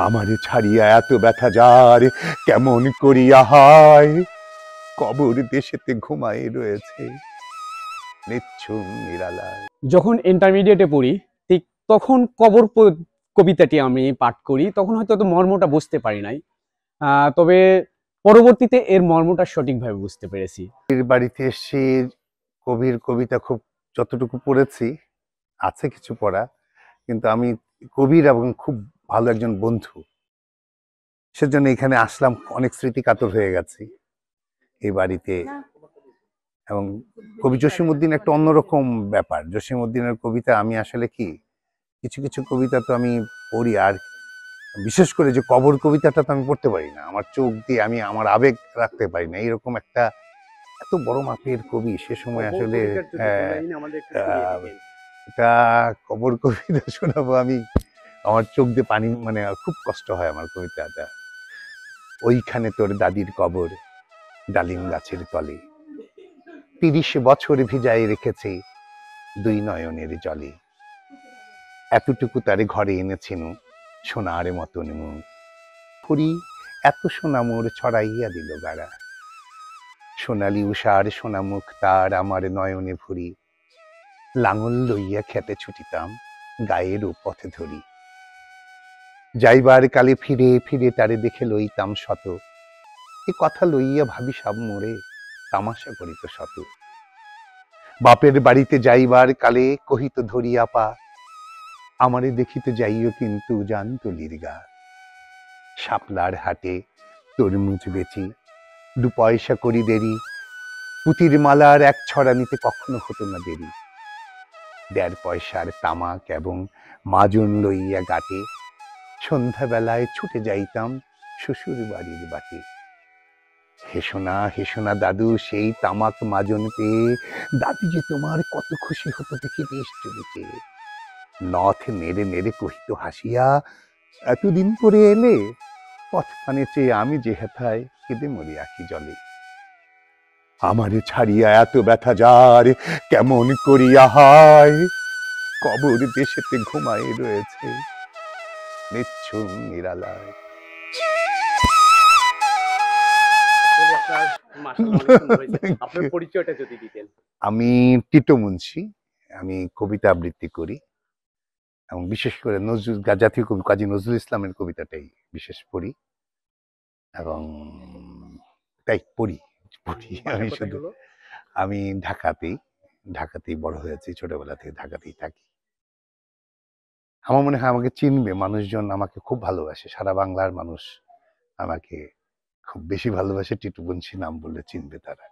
আমারে ছাড়িয়া এত ব্যথা যার কেমন করিয়া হয়, কবর দেশেতে ঘুমাই রয়েছে নিচ্ছুম নিরালায়। যখন ইন্টারমিডিয়েটে পড়ি ঠিক তখন কবর কবিতাটি আমি পাঠ করি, তখন হয়তো অত মর্মটা বুঝতে পারি নাই। তবে পরবর্তীতে এর মর্মটা সঠিকভাবে বুঝতে পেরেছি। এর বাড়িতে এসে কবির কবিতা খুব যতটুকু পড়েছি, আছে কিছু পড়া, কিন্তু আমি কবির এবং খুব ভালো একজন বন্ধু, সেজন্য এখানে আসলাম, অনেক স্মৃতি কাতর হয়ে গেছি এই বাড়িতে। এবং কবি জসিমউদ্দিন একটা অন্যরকম ব্যাপার। জসিমউদ্দিনের কবিতা আমি আসলে কি কিছু কিছু কবিতা তো আমি পড়ি, আর বিশেষ করে যে কবর কবিতাটা তো আমি পড়তে পারি না, আমার চোখ দিয়ে আমি আমার আবেগ রাখতে পারি না। এরকম একটা এত বড় মাপের কবি সে সময় আসলে এটা কবর কবিতা শোনাবো আমি, আমার চোখ দিয়ে পানি, মানে খুব কষ্ট হয় আমার কবিতাটা। ওইখানে তোর দাদির কবর ডালিম গাছের তলে, ৩০ বছর ভিজায় রেখেছে দুই নয়নের জলে, এতটুকু তারে ঘরে এনেছিল সোনার মতন মুখ, ফুরি এত সোনা মোর ছড়াইয়া দিল গাড়া, সোনালি উষার সোনা মুখ তার আমার নয়নে ভরি, লাঙল লইয়া খেতে ছুটিতাম গায়ের পথে ধরি, যাইবার কালে ফিরে ফিরে তারে দেখে লইতাম শত, এ কথা লইয়া ভাবি সব মোরে তামাশা করিত শত, বাপের বাড়িতে যাইবার কালে কহিত ধরিয়া পা, আমারে দেখিতে যাইও কিন্তু জানতলির গা, শাপলার হাটে তরমুজ বেচি ২ পয়সা করি দেরি, পুতির মালার এক ছড়া নিতে কখনো হতো না দেরি, ১.৫ পয়সার তামাক এবং মাজন লইয়া গাটে সন্ধ্যাবেলায় ছুটে যাইতাম শ্বশুর বাড়ির বাটে, হেসোনা দাদু সেই তামাক মাজন পেয়ে, দাদি যে তোমার কত খুশি হতো দেখি বেশ চলেছে, নথ নেড়ে নেড়ে কহিত হাসিয়া, এতদিন পরে এলে, পথ পানে চেয়ে আমি যে হেথায় কেঁদে মরি আখি জলে, আমারে ছাড়িয়া এত ব্যথা যার কেমন করিয়া হয়, কবর দেশেতে ঘুমাই রয়েছে নিচ্ছুম নিরালায়। আপনার পরিচয়টা যদি দিতেন। আমি টিটো মুন্সি, আমি কবিতা আবৃত্তি করি এবং বিশেষ করে নজরুল জাতীয় কবি কাজী নজরুল ইসলামের কবিতাটাই বিশেষ পড়ি, এবং তাই পড়ি আমি শুধু। আমি ঢাকাতেই বড় হয়েছি, ছোটবেলা থেকে ঢাকাতেই থাকি। আমার মনে হয় আমাকে চিনবে মানুষজন, আমাকে খুব ভালোবাসে, সারা বাংলার মানুষ আমাকে খুব বেশি ভালোবাসে, টিটু মুন্সি নাম বললে চিনবে তারা।